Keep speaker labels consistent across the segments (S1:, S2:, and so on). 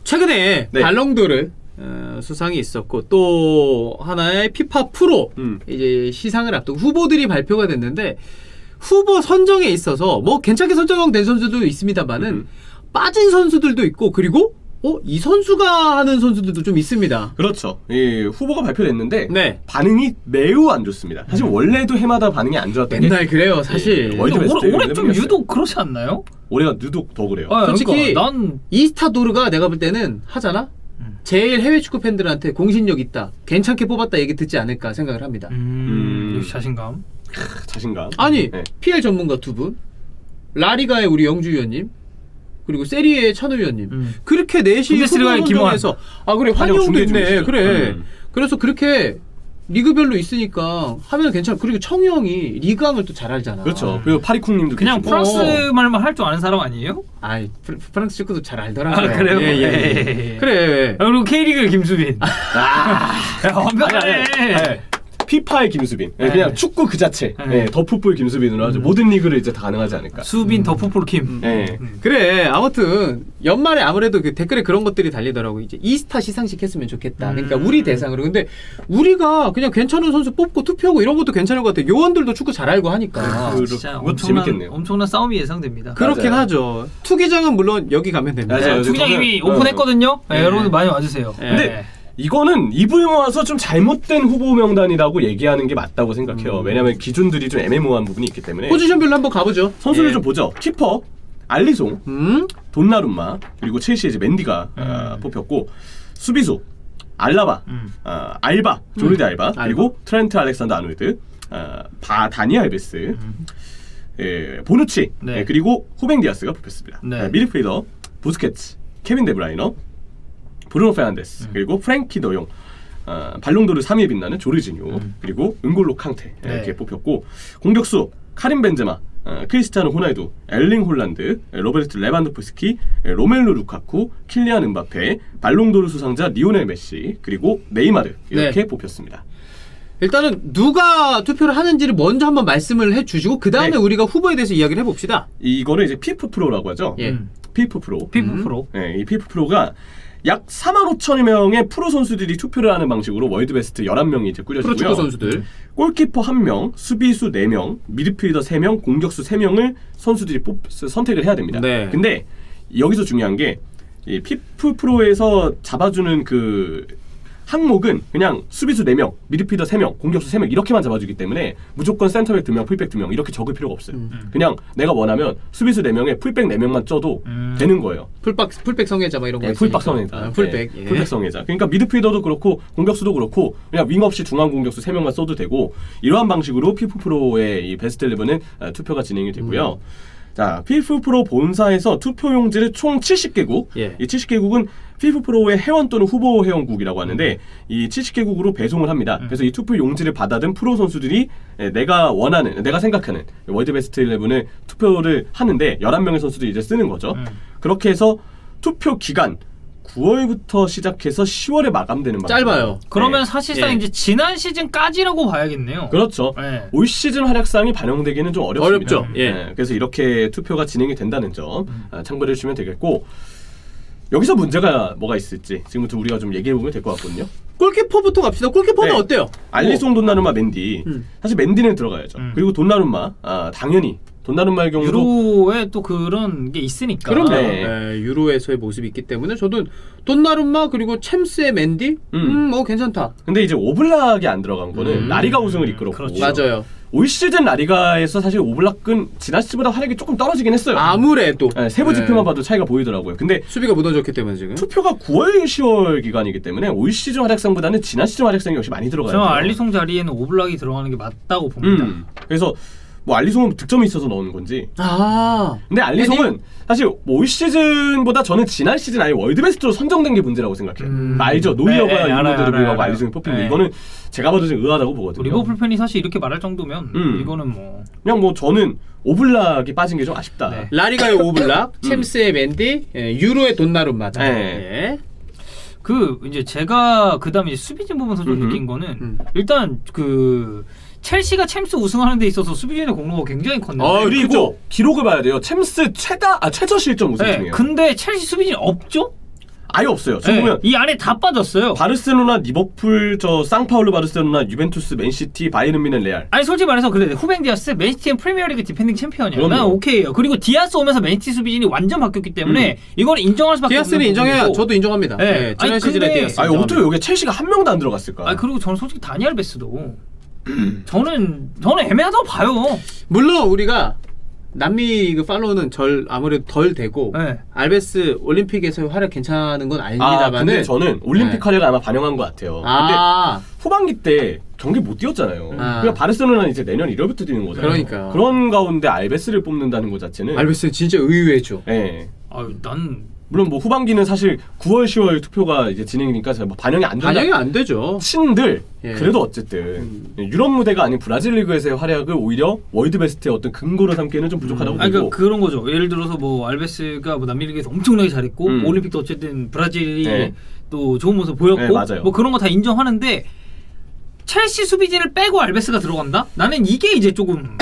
S1: 최근에
S2: 네.
S1: 발롱도르 수상이 있었고 또 하나의 피파 프로 이제 시상을 앞두고 후보들이 발표가 됐는데 후보 선정에 있어서 뭐 괜찮게 선정된 선수도 있습니다만은 빠진 선수들도 있고 그리고 이 선수가 하는 선수들도 좀 있습니다.
S2: 그렇죠. 이 후보가 발표됐는데
S1: 네.
S2: 반응이 매우 안 좋습니다. 사실 원래도 해마다 반응이 안 좋았던 게
S1: 맨날 그래요, 사실.
S2: 예, 월드 베스트
S3: 올해 좀
S2: 11이었어요.
S3: 유독 그렇지 않나요?
S2: 올해가 유독 더 그래요.
S1: 솔직히
S3: 그러니까 난
S1: 이스타도르가 내가 볼 때는 하잖아. 제일 해외 축구 팬들한테 공신력 있다, 괜찮게 뽑았다 얘기 듣지 않을까 생각을 합니다.
S3: 역시 자신감.
S2: 자신감.
S1: 아니
S2: 네.
S1: PL 전문가 두 분, 라리가의 우리 영주 위원님, 그리고 세리에의 찬우 위원님, 그렇게 넷이
S3: 분데스리가의 김환.
S1: 선정해서 그래
S2: 한영
S1: 환영도
S2: 중계
S1: 있네.
S2: 중이시죠.
S1: 그래. 그래서 그렇게 리그별로 있으니까 하면 괜찮아. 그리고 청영이 리그왕을 또 잘 알잖아.
S2: 그렇죠. 그리고 파리쿵님도
S3: 그냥
S2: 계시고.
S3: 프랑스 말만 할 줄 아는 사람 아니에요?
S1: 아이 프랑스 축구도 잘 알더라고요.
S3: 아, 그래요?
S1: 예. 그래.
S3: 그리고 K리그 김수빈. 완벽하네.
S2: 피파의 김수빈. 그냥 축구 그 자체. 더 풋볼 김수빈으로 하죠. 모든 리그를 이제 다 가능하지 않을까.
S3: 수빈 더 풋볼 킴.
S1: 그래. 아무튼 연말에 아무래도 그 댓글에 그런 것들이 달리더라고. 이제 이스타 시상식 했으면 좋겠다. 그러니까 우리 대상으로. 근데 우리가 그냥 괜찮은 선수 뽑고 투표하고 이런 것도 괜찮을 것 같아. 요원들도 축구 잘 알고 하니까.
S3: 진짜
S2: 그것도 재밌겠네요.
S3: 엄청난 싸움이 예상됩니다.
S1: 그렇긴
S2: 맞아요.
S1: 하죠. 투기장은 물론 여기 가면 됩니다.
S2: 맞아요.
S3: 투기장 이미
S2: 저는-
S3: 오픈했거든요. 네, 여러분들 많이 와주세요.
S2: 근데 이거는 입을 모아서 좀 잘못된 후보 명단이라고 얘기하는 게 맞다고 생각해요. 왜냐면 기준들이 좀 애매모호한 부분이 있기 때문에.
S1: 포지션별로 한번 가보죠.
S2: 선수를
S1: 예.
S2: 좀 보죠. 키퍼 알리송, 돈나룸마, 그리고 첼시의 이제 맨디가 뽑혔고, 수비수 알라바, 알바, 조르디 알바, 그리고 트렌트 알렉산더 아놀드, 다니 알베스, 보누치,
S3: 네.
S2: 그리고 후벤 디아스가 뽑혔습니다.
S3: 네.
S2: 미드필더 부스케츠, 케빈 데브라이너, 브루노 페르난데스, 그리고 프랭키 더용, 발롱도르 3위에 빛나는 조르지뉴, 그리고 은골로 캉테 이렇게 뽑혔고, 공격수 카림 벤제마, 크리스티아노 호날두, 엘링 홀란드, 로베르트 레반도프스키, 로멜로 루카쿠, 킬리안 음바페, 발롱도르 수상자 리오넬 메시, 그리고 네이마르 이렇게 뽑혔습니다.
S1: 일단은 누가 투표를 하는지를 먼저 한번 말씀을 해주시고 그 다음에
S2: 네.
S1: 우리가 후보에 대해서 이야기를 해봅시다.
S2: 이거를 이제 피프 프로라고 하죠.
S1: 예.
S2: 피프 프로.
S3: 피프 프로.
S2: 이 피프 프로가 약 4만 5천여 명의 프로 선수들이 투표를 하는 방식으로 월드 베스트 11명이 이제 꾸려지고요.
S1: 프로축구 선수들.
S2: 골키퍼 1명, 수비수 4명, 미드필더 3명, 공격수 3명을 선수들이 선택을 해야 됩니다.
S1: 네.
S2: 근데 여기서 중요한 게 이 피프 프로에서 잡아주는 그 항목은 그냥 수비수 4명, 미드필더 3명, 공격수 3명 이렇게만 잡아주기 때문에 무조건 센터백 2명, 풀백 2명 이렇게 적을 필요가 없어요. 그냥 내가 원하면 수비수 4명에 풀백 4명만 쪄도 되는 거예요.
S1: 풀백 성애자 막 이런 거
S2: 풀백
S1: 있으니까.
S2: 성애자.
S1: 풀백.
S2: 네,
S1: 예.
S2: 풀백 성애자. 그러니까 미드필더도 그렇고 공격수도 그렇고 그냥 윙 없이 중앙 공격수 3명만 써도 되고 이러한 방식으로 피프 프로의 이 베스트 11은 투표가 진행이 되고요. 자, 피프 프로 본사에서 투표 용지를 총 70개국.
S1: 예.
S2: 이 70개국은 피프 프로의 회원 또는 후보 회원국이라고 하는데 이 70개국으로 배송을 합니다. 그래서 이 투표 용지를 받아든 프로 선수들이 내가 원하는, 내가 생각하는 월드 베스트 11을 투표를 하는데 11명의 선수들이 이제 쓰는 거죠. 그렇게 해서 투표 기간 9월부터 시작해서 10월에 마감되는 방식.
S1: 짧아요.
S3: 그러면
S2: 네.
S3: 사실상
S1: 예.
S3: 이제 지난 시즌까지라고 봐야겠네요.
S2: 그렇죠.
S3: 네.
S2: 올 시즌 활약상이 반영되기는 좀 어렵습니다.
S1: 어렵죠. 예.
S2: 네, 그래서 이렇게 투표가 진행이 된다는 점 참고해 주시면 되겠고, 여기서 문제가 뭐가 있을지 지금부터 우리가 좀 얘기해 보면 될 것 같거든요.
S1: 골키퍼부터 갑시다. 골키퍼는
S2: 네.
S1: 어때요?
S2: 알리송, 돈나룸마, 맨디. 사실 맨디는 들어가야죠. 그리고 돈나룸마, 당연히 돈나룸마의 경우도
S3: 유로에 또 그런 게 있으니까.
S1: 그럼요.
S2: 네.
S1: 네, 유로에서의 모습이 있기 때문에 저도 돈나룸마 그리고 챔스의 맨디 뭐 괜찮다.
S2: 근데 이제 오블락이 안 들어간 거는 라리가 우승을 이끌었고,
S3: 그렇죠.
S1: 맞아요.
S2: 올 시즌 라리가에서 사실 오블락은 지난 시즌보다 활약이 조금 떨어지긴 했어요.
S1: 아무래도
S2: 네, 세부 지표만 봐도 차이가 보이더라고요. 근데
S1: 수비가 무너졌기 때문에 지금.
S2: 투표가 9월, 10월 기간이기 때문에 올 시즌 활약상보다는 지난 시즌 활약상이 역시 많이 들어가요.
S3: 저는 알리송 자리에는 오블락이 들어가는 게 맞다고 봅니다.
S2: 그래서 뭐 알리송은 득점이 있어서 넣은 건지.
S1: 아.
S2: 근데 알리송은 사실 뭐 올 시즌보다 저는 지난 시즌 아예 월드베스트로 선정된 게 문제라고 생각해요. 알죠? 노이어가
S3: 네, 알아요,
S2: 유로드를 불구하고
S3: 알아요.
S2: 알리송이 뽑힌 거.
S3: 네.
S2: 이거는 제가 봐도 좀 의아하다고 보거든요.
S3: 리버풀 팬이 사실 이렇게 말할 정도면 이거는 뭐
S2: 그냥 뭐 저는 오블락이 빠진 게 좀 아쉽다.
S3: 네.
S1: 라리가의 오블락, 챔스의 맨디, 유로의 돈나룸마다.
S2: 네.
S1: 예.
S3: 그 이제 제가 그다음에 이제 수비진 보면서 좀 느낀 거는 일단 그 첼시가 챔스 우승하는 데 있어서 수비진의 공로가 굉장히 컸는데
S2: 그리고
S1: 그죠?
S2: 기록을 봐야 돼요. 챔스 최저 실점 우승
S3: 네,
S2: 중이에요.
S3: 근데 첼시 수비진이 없죠?
S2: 아예 없어요. 지금 보면
S3: 이 안에 다 빠졌어요.
S2: 바르셀로나, 리버풀, 저 상파울루 바르셀로나, 유벤투스, 맨시티, 바이에른 뮌헨, 레알.
S3: 아니 솔직히 말해서 그래. 후벤 디아스 맨시티는 프리미어리그 디펜딩 챔피언이야.
S2: 그럼요.
S3: 난 오케이예요. 그리고 디아스 오면서 맨시티 수비진이 완전 바뀌었기 때문에 이건 인정할 수밖에 없는
S1: 디아스는 인정해요.
S3: 부분이고.
S1: 저도 인정합니다.
S3: 네.
S1: 네, 지난
S3: 아니,
S1: 시즌에
S3: 근데-
S1: 디아스.
S2: 아니 어떻게
S1: 인정합니다.
S2: 여기 첼시가 한 명도 안 들어갔을까?
S3: 아 그리고 저는 솔직히 다니엘 베스도 저는 애매하다고 봐요.
S1: 물론 우리가 남미 리그 팔로우는 아무래도 덜 되고
S3: 네.
S1: 알베스 올림픽에서의 활약 괜찮은 건
S2: 아
S1: 아닙니다만은
S2: 근데 저는 올림픽
S1: 네.
S2: 활약을 아마 반영한 것 같아요. 근데
S1: 아
S2: 후반기 때 경기 못 뛰었잖아요.
S1: 아.
S2: 그러니까 바르셀로나는 이제 내년 1월부터 뛰는 거잖아요.
S1: 그러니까.
S2: 그런 가운데 알베스를 뽑는다는 것 자체는
S1: 알베스는 진짜 의외죠.
S2: 예.
S3: 아유 난
S2: 물론 뭐 후반기는 사실 9월 10월 투표가 이제 진행이니까 뭐 반영이 안 된다.
S1: 반영이 안 되죠.
S2: 친들
S1: 예.
S2: 그래도 어쨌든 유럽 무대가 아닌 브라질 리그에서의 활약을 오히려 월드 베스트의 어떤 근거로 삼기에는 좀 부족하다고
S3: 아니
S2: 보고.
S3: 그러니까 그런 거죠. 예를 들어서 뭐 알베스가 뭐 남미 리그에서 엄청나게 잘했고 올림픽도 어쨌든 브라질이
S2: 네.
S3: 또 좋은 모습 보였고
S2: 네, 맞아요.
S3: 뭐 그런 거 다 인정하는데 첼시 수비진을 빼고 알베스가 들어간다? 나는 이게 이제 조금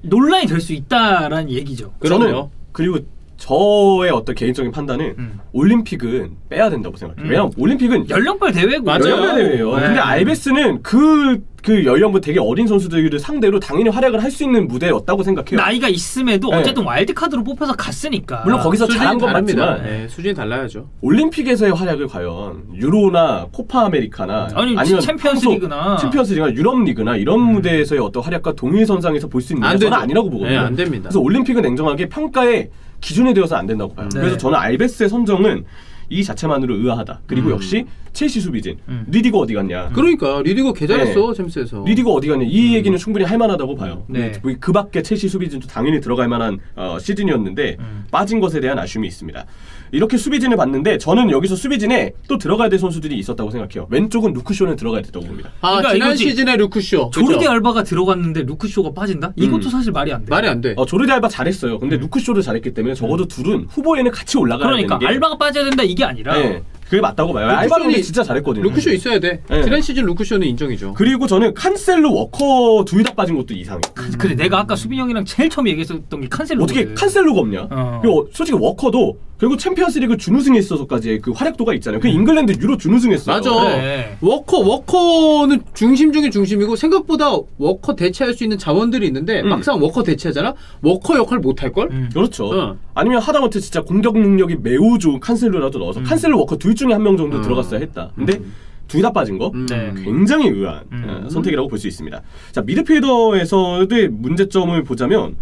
S3: 논란이 될 수 있다라는 얘기죠.
S2: 저는
S1: 그럼요.
S2: 그리고 저의 어떤 개인적인 판단은 올림픽은 빼야 된다고 생각해요. 왜냐면 올림픽은
S3: 연령별 대회고
S1: 맞아요.
S2: 연령 대회예요.
S3: 네.
S2: 근데 알베스는 그 연령부 되게 어린 선수들을 상대로 당연히 활약을 할 수 있는 무대였다고 생각해요.
S3: 나이가 있음에도
S2: 네.
S3: 어쨌든 와일드카드로 뽑혀서 갔으니까.
S2: 물론 거기서
S1: 수준이
S2: 잘한 건
S1: 다릅니다.
S2: 맞지만
S1: 네, 수준이 달라야죠.
S2: 올림픽에서의 활약을 과연 유로나 코파 아메리카나
S3: 아니,
S2: 아니면
S3: 챔피언스
S2: 평소
S3: 리그나.
S2: 챔피언스 리그나 유럽 리그나 이런 무대에서의 어떤 활약과 동일선상에서 볼 수 있는
S1: 안
S2: 게 저는
S1: 되죠.
S2: 아니라고 보거든요.
S1: 네, 안 됩니다.
S2: 그래서 올림픽은 냉정하게 평가의 기준이 되어서 안 된다고 봐요.
S3: 네.
S2: 그래서 저는 알베스의 선정은 이 자체만으로 의아하다. 그리고 역시 첼시 수비진 리디거 어디 갔냐?
S1: 그러니까 리디거 개 잘했어
S2: 네.
S1: 챔스에서.
S2: 리디거 어디 갔냐? 이 얘기는 충분히 할 만하다고 봐요.
S3: 네.
S2: 그 밖에 첼시 수비진도 당연히 들어갈 만한 시즌이었는데 빠진 것에 대한 아쉬움이 있습니다. 이렇게 수비진을 봤는데 저는 여기서 수비진에 또 들어가야 될 선수들이 있었다고 생각해요. 왼쪽은 루크쇼는 들어가야 됐다고 봅니다.
S1: 아
S3: 그러니까
S1: 지난
S3: 이거지.
S1: 시즌에 루크쇼.
S3: 조르디
S1: 그죠?
S3: 알바가 들어갔는데 루크쇼가 빠진다? 이것도 사실 말이 안 돼.
S1: 말이 안 돼.
S2: 조르디 알바 잘했어요. 근데 루크쇼를 잘했기 때문에 적어도 둘은 후보에는 같이 올라가야
S3: 그러니까
S2: 되는 게
S3: 알바가 빠져야 된다 이게 아니라
S2: 네, 그게 맞다고 봐요. 알바는 근데 진짜 잘했거든요.
S1: 루크쇼 있어야 돼.
S2: 네.
S1: 지난 시즌 루크쇼는 인정이죠.
S2: 그리고 저는 칸셀로 워커 둘 다 빠진 것도 이상해.
S3: 그래 내가 아까 수빈 형이랑 제일 처음 얘기했었던 게 칸셀로.
S2: 어떻게 칸셀로가 없냐? 그리고 솔직히 워커도 결국 챔피언스리그 준우승에 있어서까지의 그 활약도가 있잖아요. 그 잉글랜드 유로 준우승했어요.
S1: 맞아.
S3: 그래.
S1: 워커는 중심 중에 중심이고 생각보다 워커 대체할 수 있는 자원들이 있는데 막상 워커 대체하잖아. 워커 역할 못 할 걸?
S2: 그렇죠. 아니면 하다못해 진짜 공격 능력이 매우 좋은 칸셀로라도 넣어서 칸셀로 워커 둘 중에 한 명 정도 들어갔어야 했다. 근데 둘 다 빠진 거
S3: 네.
S2: 굉장히 의아한 선택이라고 볼 수 있습니다. 자 미드필더에서의 문제점을 보자면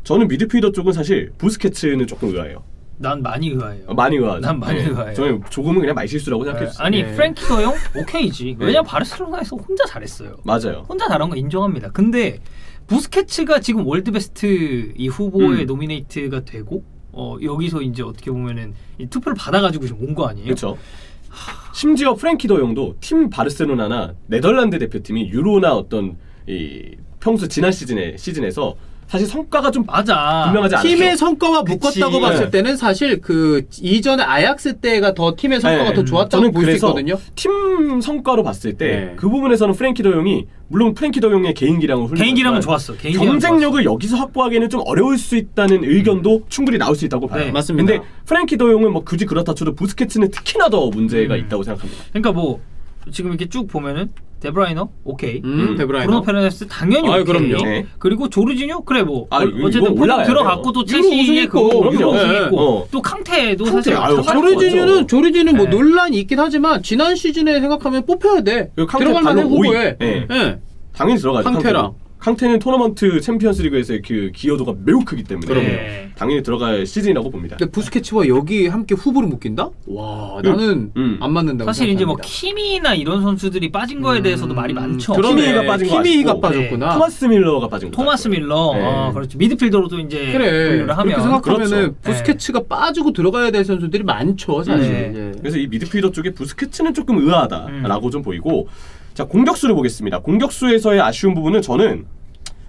S2: 저는 미드필더 쪽은 사실 부스케츠는 조금 의아해요.
S3: 난 많이 의아해요.
S2: 많이 의아하죠.
S3: 난 많이 의아해요.
S2: 저는 조금은 그냥 말실수라고 생각했어요.
S3: 아니
S1: 네.
S3: 프랭키 더용 오케이지. 왜냐면 바르셀로나에서 혼자 잘했어요.
S2: 맞아요.
S3: 혼자 잘한 거 인정합니다. 근데 부스케츠가 지금 월드 베스트 이 후보에 노미네이트가 되고 여기서 이제 어떻게 보면은 이 투표를 받아가지고 지금 온 거 아니에요?
S2: 그렇죠. 심지어 프랭키 더용도 팀 바르셀로나나 네덜란드 대표팀이 유로나 어떤 이 평소 지난 시즌에서 사실 성과가 좀
S3: 맞아.
S2: 분명하지 않아요.
S1: 팀의 성과와 묶었다고
S3: 그치.
S1: 봤을
S2: 네.
S1: 때는 사실 그 이전에 아약스 때가 더 팀의 성과가
S2: 네.
S1: 더 좋았다고
S2: 저는
S1: 볼 수
S2: 그래서
S1: 있거든요.
S2: 팀 성과로 봤을 때
S1: 네.
S2: 그 부분에서는 프랭키 더용이 물론 프랭키 더용의 개인기량은 훌륭하지만
S3: 개인기량은 좋았어. 개인기량은
S2: 경쟁력을 여기서 확보하기에는 좀 어려울 수 있다는 의견도 충분히 나올 수 있다고 봐요.
S3: 네,
S1: 맞습니다.
S2: 근데 프랭키 더용은 뭐 굳이 그렇다 쳐도 부스케츠는 특히나 더 문제가 있다고 생각합니다.
S3: 그러니까 뭐 지금 이렇게 쭉 보면은 데브라이너 오케이.
S1: 데브라이너.
S3: 브루노 페르난데스 당연히
S1: 아유,
S3: 오케이.
S1: 그럼요.
S2: 네.
S3: 그리고 조르지뉴 그래 뭐
S2: 이거
S3: 어쨌든
S2: 올라가야
S3: 포도 들어갔고
S2: 돼요.
S3: 또
S1: 유로
S3: 첼시의
S1: 우승했고,
S3: 그 유로
S2: 그럼요.
S3: 우승했고
S2: 네.
S3: 또 캉테도
S2: 캉테,
S3: 사실
S2: 아유,
S3: 상관없죠.
S1: 조르지는 뭐
S3: 네.
S1: 논란이 있긴 하지만 지난 시즌에 생각하면 뽑혀야 돼.
S2: 그리고 캉테
S1: 들어갈 만한
S2: 바로
S1: 후보에.
S2: 5위. 네.
S1: 네.
S2: 당연히 들어가죠.
S1: 캉테랑.
S2: 캉테는 토너먼트 챔피언스리그에서의 그 기여도가 매우 크기 때문에
S3: 네.
S2: 당연히 들어갈 시즌이라고 봅니다.
S1: 근데 부스케츠와 여기 함께 후보로 묶인다? 와, 나는 안 맞는다고
S3: 사실 이제 뭐
S1: 생각합니다.
S3: 키미나 이런 선수들이 빠진 거에 대해서도 말이 많죠.
S1: 그러네.
S2: 키미히가 빠진 거
S1: 키미히가
S2: 아쉽고.
S1: 빠졌구나.
S2: 토마스 밀러가 빠진 거.
S3: 토마스 밀러,
S2: 네.
S3: 그렇지 미드필더로도 이제
S1: 그래.
S3: 분류를 하면
S1: 그렇게 생각하면은
S2: 그렇죠.
S1: 부스케츠가 빠지고 들어가야 될 선수들이 많죠, 사실.
S3: 네.
S1: 예.
S2: 그래서 이 미드필더 쪽에 부스케츠는 조금 의아하다라고 좀 보이고, 자 공격수를 보겠습니다. 공격수에서의 아쉬운 부분은 저는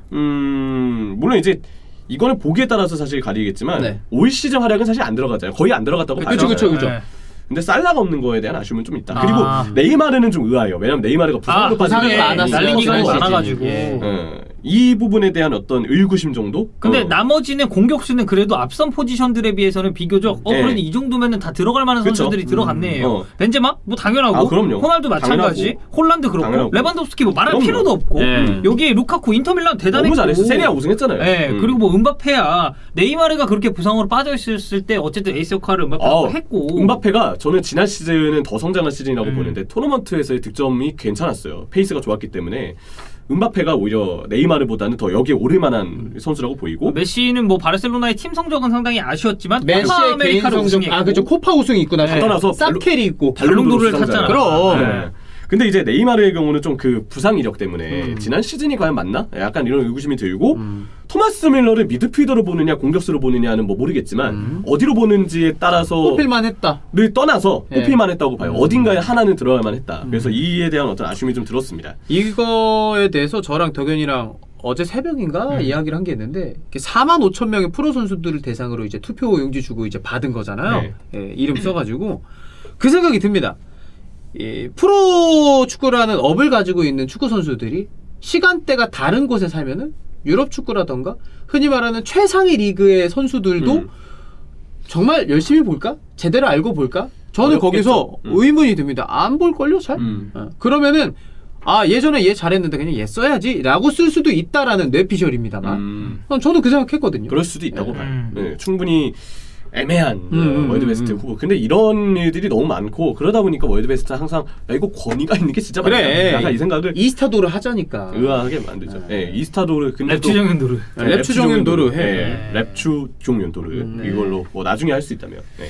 S2: 물론 이제 이거는 보기에 따라서 사실 가리겠지만
S1: 네.
S2: 올 시즌 활약은 사실 안 들어갔잖아요. 거의 안 들어갔다고 봐요.
S1: 그쵸.
S3: 네.
S2: 근데 살라가 없는 거에 대한 아쉬움은 좀 있다.
S3: 아.
S2: 그리고 네이마르는 좀 의아해요. 왜냐면 네이마르가 부상으로 빠지고
S1: 부상이 많았어요.
S3: 날린 기간이
S1: 지난
S3: 많아가지고.
S1: 시즌. 예.
S2: 이 부분에 대한 어떤 의구심 정도?
S3: 근데 나머지는 공격수는 그래도 앞선 포지션들에 비해서는 비교적
S2: 네.
S3: 그래도 이 정도면은 다 들어갈 만한
S2: 그쵸.
S3: 선수들이 들어갔네요.
S2: 어.
S3: 벤제마 뭐 당연하고
S2: 아, 그럼요.
S3: 호날두 마찬가지,
S2: 당연하고.
S3: 홀란드 그렇고
S2: 당연하고.
S3: 레반도프스키 뭐 말할
S2: 그럼요.
S3: 필요도 없고
S1: 네.
S3: 여기에 루카쿠 인터밀란 대단했고
S2: 너무 잘했어. 세리아 우승했잖아요.
S3: 네, 그리고 뭐 은바페야 네이마르가 그렇게 부상으로 빠져 있었을 때 어쨌든 에이스 역할을 은바페가 했고
S2: 은바페가 저는 지난 시즌은 더 성장한 시즌이라고 보는데 토너먼트에서의 득점이 괜찮았어요. 페이스가 좋았기 때문에 은바페가 오히려 네이마르보다는 더 여기에 오를만한 선수라고 보이고
S3: 메시는 뭐 바르셀로나의 팀 성적은 상당히 아쉬웠지만 코파
S1: 메시의 개인
S3: 아메리카를
S1: 성적
S3: 우승했고
S1: 그죠 코파 우승이 있고 나서
S2: 떠나서
S1: 쌉캐리 있고
S3: 발롱도르를 탔잖아.
S1: 그럼.
S2: 네. 근데 이제 네이마르의 경우는 좀 그 부상 이력 때문에 지난 시즌이 과연 맞나? 약간 이런 의구심이 들고 토마스 밀러를 미드필더로 보느냐 공격수로 보느냐는 뭐 모르겠지만 어디로 보는지에 따라서
S1: 뽑힐만 했다.
S2: 를 떠나서
S1: 예.
S2: 뽑힐만 했다고 봐요. 어딘가에 하나는 들어야만 했다. 그래서 이에 대한 어떤 아쉬움이 좀 들었습니다.
S1: 이거에 대해서 저랑 덕현이랑 어제 새벽인가 이야기를 한 게 있는데 4만 5천 명의 프로 선수들을 대상으로 이제 투표 용지 주고 이제 받은 거잖아요.
S2: 네.
S1: 예, 이름 써가지고 그 생각이 듭니다. 이 프로 축구라는 업을 가지고 있는 축구 선수들이 시간대가 다른 곳에 살면은 유럽 축구라던가 흔히 말하는 최상위 리그의 선수들도 정말 열심히 볼까? 제대로 알고 볼까? 저는
S2: 어렵겠죠.
S1: 거기서 의문이 듭니다. 안 볼걸요, 잘? 그러면은 예전에 얘 잘했는데 그냥 얘 써야지 라고 쓸 수도 있다라는 뇌피셜입니다만 저도 그 생각했거든요.
S2: 그럴 수도 있다고 봐요. 네, 충분히 애매한 월드베스트 후보. 근데 이런 일들이 너무 많고 그러다 보니까 월드베스트 항상 이거 권위가 있는 게 진짜 많다.
S1: 그래.
S2: 약간 이 생각을
S1: 이스타도를 하자니까.
S2: 의아하게 만들죠. 네, 이스타도를 근데 또
S3: 랩추정연도르
S1: 랩추종윤도르 해.
S2: 네, 랩추종윤도르 이걸로 뭐 나중에 할 수 있다면. 네.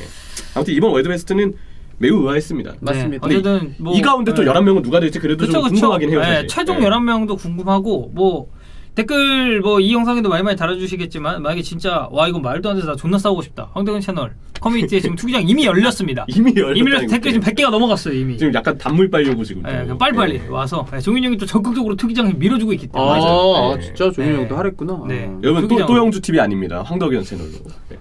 S2: 아무튼 이번 월드베스트는 매우 의아했습니다.
S1: 맞습니다.
S3: 네, 어쨌든 뭐
S2: 이 가운데 또 11명은 누가 될지 그래도 좀 궁금하긴 해요. 사실.
S3: 최종
S2: 네.
S3: 11명도 궁금하고 뭐 댓글 뭐 이 영상에도 많이 달아주시겠지만 만약에 진짜 와 이거 말도 안 돼서 나 존나 싸우고 싶다 황덕현 채널 커뮤니티에 지금 투기장 이미 열렸습니다.
S2: 이미 열렸다는
S3: 댓글 지금 100개가 넘어갔어요 이미.
S2: 지금 약간 단물 빨려고 지금.
S3: 네, 그냥 빨리빨리 와서 종윤 형이 또 적극적으로 투기장 밀어주고 있기 때문에
S2: 맞아요. 네.
S1: 진짜 조민
S3: 네.
S1: 형도 하랬구나.
S3: 네.
S2: 여러분
S3: 투기장.
S2: 또 영주 TV 아닙니다. 황덕현 채널로. 네.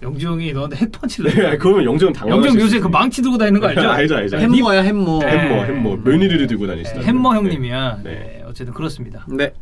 S3: 영주 형이 너한테 핵펀치를
S2: 네, 그러면 영주는 당황할
S3: 영주
S2: 수
S3: 형 요새
S2: 있어요.
S3: 그 망치 들고 다니는 거 알죠?
S2: 알죠.
S1: 햄머야 햄머.
S3: 네.
S2: 햄머 며느리를 들고 다니시다.
S3: 햄머 형님이야.
S2: 네.
S3: 네, 어쨌든 그렇습니다.
S1: 네.